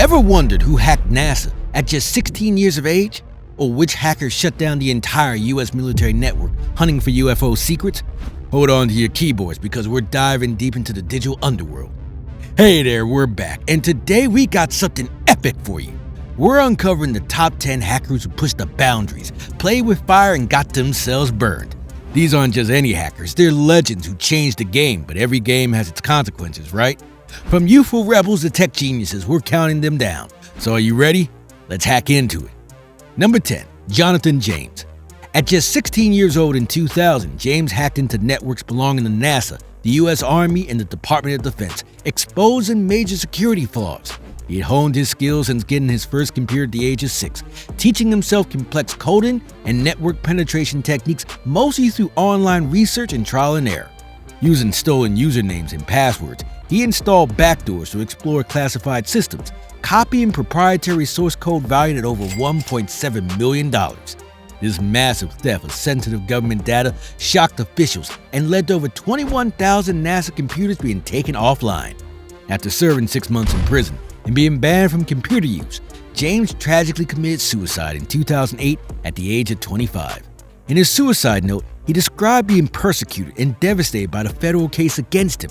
Ever wondered who hacked NASA at just 16 years of age? Or which hacker shut down the entire US military network hunting for UFO secrets? Hold on to your keyboards because we're diving deep into the digital underworld. Hey there, we're back, and today we got something epic for you. We're uncovering the top 10 hackers who pushed the boundaries, played with fire, and got themselves burned. These aren't just any hackers, they're legends who changed the game, but every game has its consequences, right? From youthful rebels to tech geniuses, we're counting them down. So are you ready? Let's hack into it. Number 10, Jensen James. At just 16 years old in 2000, James hacked into networks belonging to NASA, the US Army, and the Department of Defense, exposing major security flaws. He had honed his skills since getting his first computer at the age of 6, teaching himself complex coding and network penetration techniques mostly through online research and trial and error. Using stolen usernames and passwords, he installed backdoors to explore classified systems, copying proprietary source code valued at over $1.7 million. This massive theft of sensitive government data shocked officials and led to over 21,000 NASA computers being taken offline. After serving 6 months in prison and being banned from computer use, James tragically committed suicide in 2008 at the age of 25. In his suicide note, he described being persecuted and devastated by the federal case against him.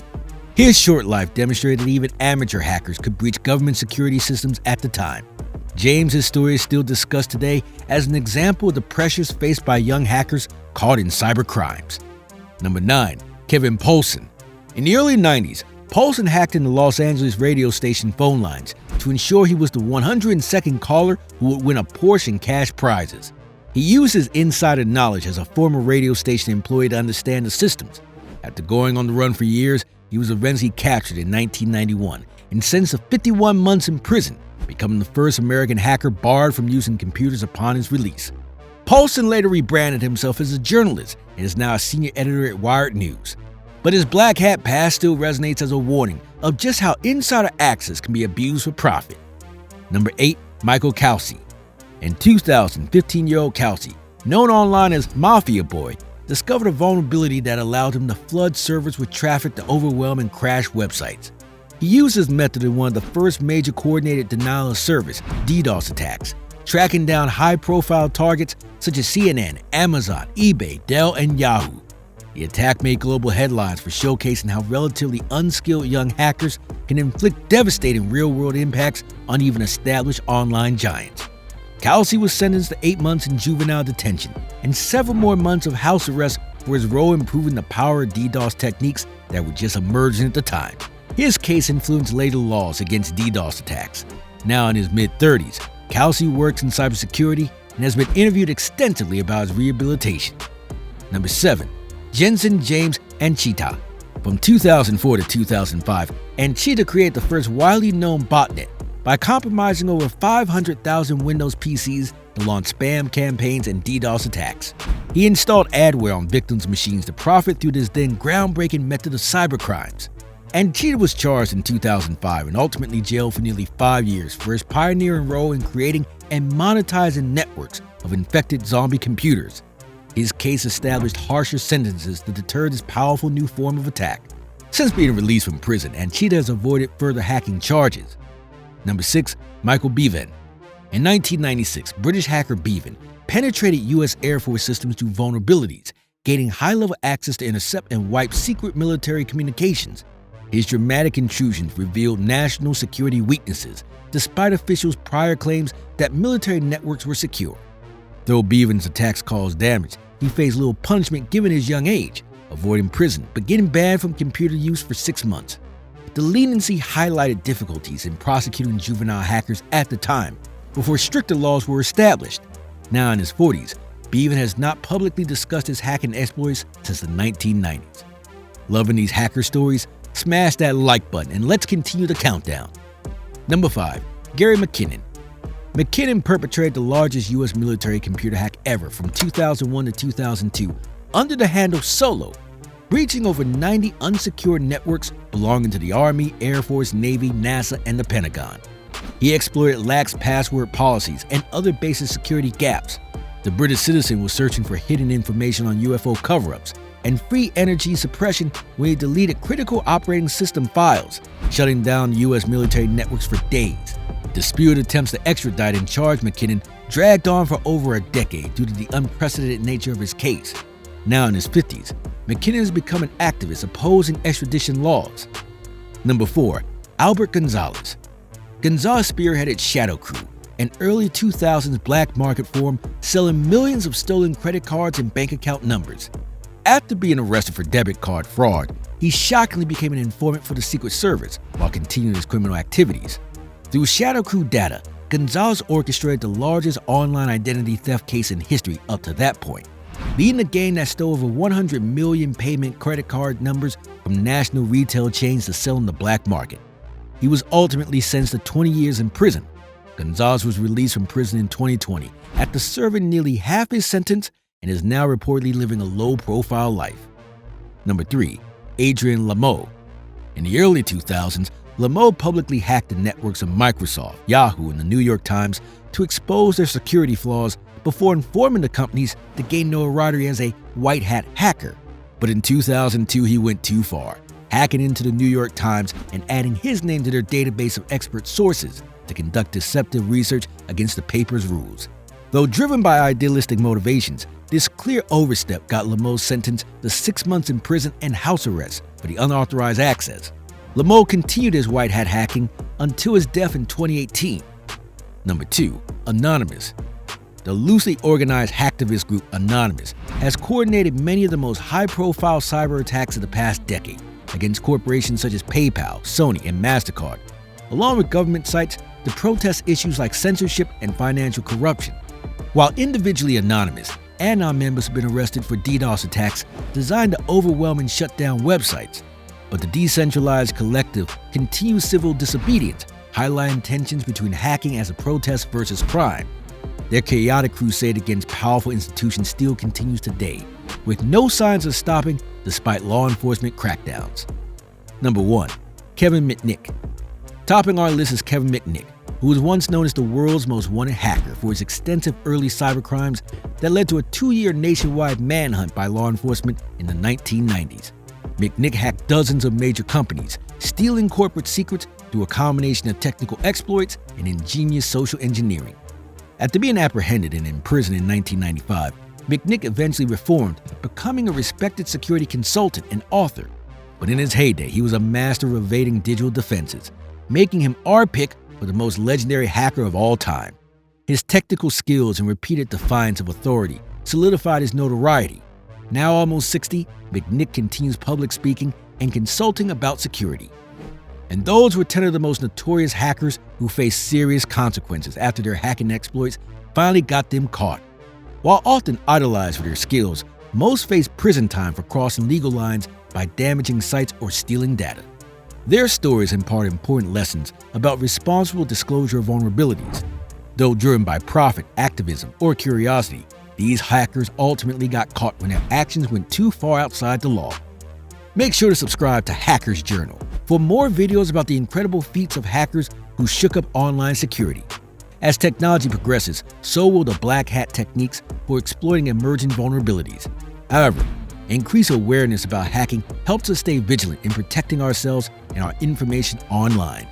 His short life demonstrated that even amateur hackers could breach government security systems at the time. James's story is still discussed today as an example of the pressures faced by young hackers caught in cyber crimes. Number 9, Kevin Poulsen. In the early 90s, Poulsen hacked into Los Angeles radio station phone lines to ensure he was the 102nd caller who would win a Porsche and cash prizes. He used his insider knowledge as a former radio station employee to understand the systems. After going on the run for years, he was eventually captured in 1991 and sentenced to 51 months in prison, becoming the first American hacker barred from using computers upon his release. Poulsen later rebranded himself as a journalist and is now a senior editor at Wired News. But his black hat past still resonates as a warning of just how insider access can be abused for profit. Number 8, Michael Kelsey. In 2000, 15-year-old Kelsey, known online as Mafia Boy, discovered a vulnerability that allowed him to flood servers with traffic to overwhelm and crash websites. He used this method in one of the first major coordinated denial of service (DDoS) attacks, tracking down high-profile targets such as CNN, Amazon, eBay, Dell, and Yahoo. The attack made global headlines for showcasing how relatively unskilled young hackers can inflict devastating real-world impacts on even established online giants. Kelsey was sentenced to 8 months in juvenile detention and several more months of house arrest for his role in proving the power of DDoS techniques that were just emerging at the time. His case influenced later laws against DDoS attacks. Now in his mid-30s, Kelsey works in cybersecurity and has been interviewed extensively about his rehabilitation. Number 7, Jensen James and Cheetah. From 2004 to 2005, Cheetah created the first widely known botnet by compromising over 500,000 Windows PCs to launch spam campaigns and DDoS attacks. He installed adware on victims' machines to profit through this then groundbreaking method of cybercrimes. Cheetah was charged in 2005 and ultimately jailed for nearly 5 years for his pioneering role in creating and monetizing networks of infected zombie computers. His case established harsher sentences to deter this powerful new form of attack. Since being released from prison, Cheetah has avoided further hacking charges. Number 6, Michael Beav. In 1996, British hacker Beav penetrated US Air Force systems through vulnerabilities, gaining high-level access to intercept and wipe secret military communications. His dramatic intrusions revealed national security weaknesses, despite officials' prior claims that military networks were secure. Though Beav's attacks caused damage, he faced little punishment given his young age, avoiding prison but getting banned from computer use for 6 months. The leniency highlighted difficulties in prosecuting juvenile hackers at the time, before stricter laws were established. Now in his 40s, Beav has not publicly discussed his hacking exploits since the 1990s. Loving these hacker stories? Smash that like button and let's continue the countdown. Number 5, Gary McKinnon. McKinnon perpetrated the largest US military computer hack ever from 2001 to 2002 under the handle Solo, breaching over 90 unsecured networks belonging to the Army, Air Force, Navy, NASA, and the Pentagon. He exploited lax password policies and other basic security gaps. The British citizen was searching for hidden information on UFO cover-ups and free energy suppression when he deleted critical operating system files, shutting down US military networks for days. Disputed attempts to extradite and charge McKinnon dragged on for over a decade due to the unprecedented nature of his case. Now in his 50s, McKinnon has become an activist opposing extradition laws. Number 4. Albert Gonzalez. Gonzalez spearheaded Shadow Crew, an early 2000s black market firm selling millions of stolen credit cards and bank account numbers. After being arrested for debit card fraud, he shockingly became an informant for the Secret Service while continuing his criminal activities. Through Shadow Crew data, Gonzalez orchestrated the largest online identity theft case in history up to that point, leading a gang that stole over 100 million payment credit card numbers from national retail chains to sell in the black market. He was ultimately sentenced to 20 years in prison. Gonzalez was released from prison in 2020 after serving nearly half his sentence and is now reportedly living a low-profile life. Number 3. Adrien Mo. In the early 2000s, Mo publicly hacked the networks of Microsoft, Yahoo, and the New York Times to expose their security flaws before informing the companies to gain notoriety as a white hat hacker. But in 2002, he went too far, hacking into the New York Times and adding his name to their database of expert sources to conduct deceptive research against the paper's rules. Though driven by idealistic motivations, this clear overstep got Mo sentenced to 6 months in prison and house arrest for the unauthorized access. Mo continued his white hat hacking until his death in 2018. Number 2. Anonymous. The loosely organized hacktivist group Anonymous has coordinated many of the most high-profile cyber attacks of the past decade against corporations such as PayPal, Sony, and MasterCard, along with government sites to protest issues like censorship and financial corruption. While individually anonymous, Anon members have been arrested for DDoS attacks designed to overwhelm and shut down websites, but the decentralized collective continues civil disobedience, highlighting tensions between hacking as a protest versus crime. Their chaotic crusade against powerful institutions still continues today, with no signs of stopping despite law enforcement crackdowns. Number 1. Kevin McKinnon. Topping our list is Kevin McKinnon, who was once known as the world's most wanted hacker for his extensive early cybercrimes that led to a 2-year nationwide manhunt by law enforcement in the 1990s. McKinnon hacked dozens of major companies, stealing corporate secrets through a combination of technical exploits and ingenious social engineering. After being apprehended and imprisoned in 1995, McKinnon eventually reformed, becoming a respected security consultant and author. But in his heyday, he was a master of evading digital defenses, making him our pick for the most legendary hacker of all time. His technical skills and repeated defiance of authority solidified his notoriety. Now almost 60, McKinnon continues public speaking and consulting about security. And those were 10 of the most notorious hackers who faced serious consequences after their hacking exploits finally got them caught. While often idolized for their skills, most face prison time for crossing legal lines by damaging sites or stealing data. Their stories impart important lessons about responsible disclosure of vulnerabilities. Though driven by profit, activism, or curiosity, these hackers ultimately got caught when their actions went too far outside the law. Make sure to subscribe to Hacker's Journal for more videos about the incredible feats of hackers who shook up online security. As technology progresses, so will the black hat techniques for exploiting emerging vulnerabilities. However, increased awareness about hacking helps us stay vigilant in protecting ourselves and our information online.